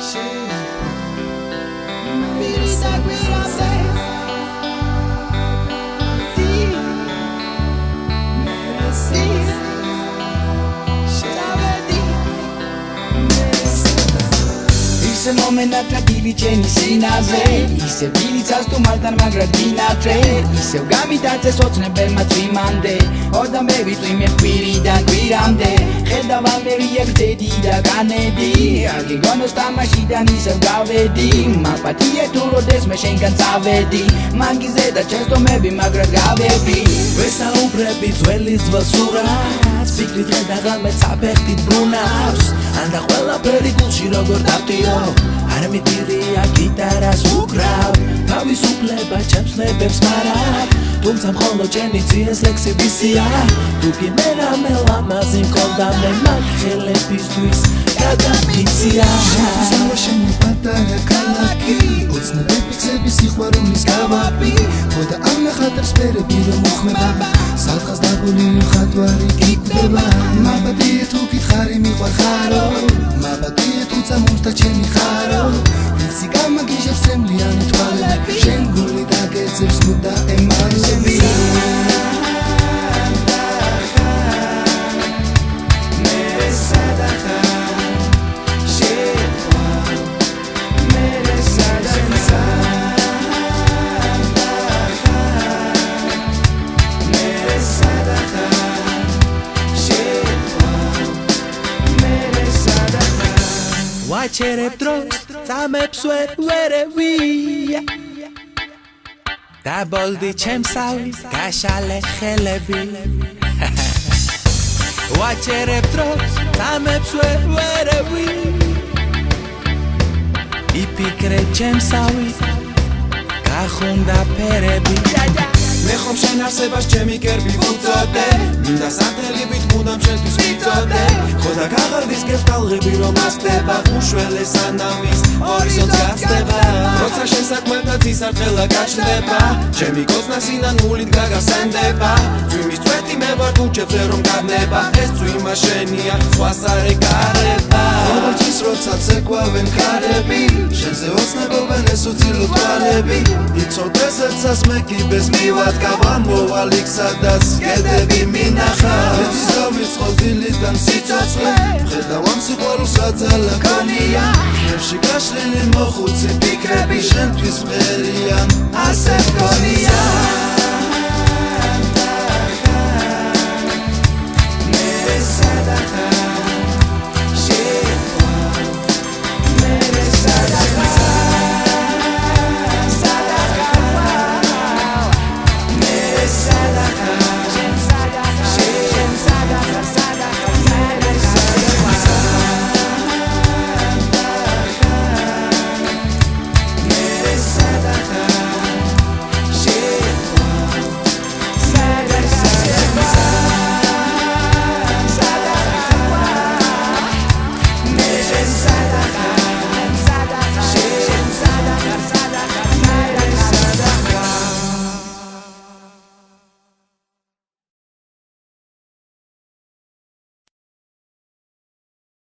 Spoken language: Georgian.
Isem momenta tragili ceni sinaze Isem bilitsas tu maltan magrat ginatre Isem gamitace socne berma twimande Odam bevi twime quiridan quiramde Kheda valmeri egdedi da ganedi Agi gonos tamashidan isem gavedi Mapatie turo des me shengan zavedi Mangize da chesto mebi magrat gavedi Vesa uprebi twelis vasuras Fikri dreda galmet sapektit brunavs Anda qvela perigulshi rogor davtio Არ მიდირია გიტარას უკრავ თავისუფლება ჩემს ნებებს მარად თუმცა მხოლოდ ჩემი ძიეს ლექსებისია თუ კი მე რამე ლამაზი მქონდა მე მაგ ხელებისთვის გადაფიცია შენი პატარა ქალაქი ოცნებები ხსების სიყვარულის გავაპი ხოდა ამ ხატებს ფერები რომ მოხმება სადღაც დაგული მხატვარი იკვდება მაბადია თუ გითხარი მიყვარხარო მაბადია თუცა მომსდა ჩემი ხარო ვიცი გამაგიჟებს წემლიანი თვალები შენ გული დაგეძებს ნუ და ემალები ვაჩერებ დროს წამებს ვერევია დაბოლდი ჩემსავი გაშალე ხელები ვაჩერებ დროს წამებს ვერევია იფიქრე ჩემსავი გახუნდა ფერები მე ხომ შენ არსებას ჩემი კერბი ვუწოდე მინდა სანთელივით მუდამ შენთვის ვიწოდე ხოდა გაღარდის გებს ტალღები რომ ასდება უშველე სანამის ჰორიზონტს გასდება როცა შენ საქმეთაც ისარხელა გაჩნდება ჩემი კოცნა სინანულით გაგასენდება წვიმის წვეთი მე ვარ ქუჩებზე რომ გავნება ეს წვიმა შენია სხვას არ ეკარება ყოველთვის როცა ცეკვავენ ქარები შენზე ოცნებობენ ეს უცილო თვალები იცოდეს მე კიბეს მივად გავამოვალ იქ სადაც კედები მინახა დავიწყო დილიდან სიცოცხლე ხედავ ამ სიყვარულს რაც ალაგონია ხებში გაშლილი მოხუცი ფიქრები შენთვის მღერიან ასე მგონია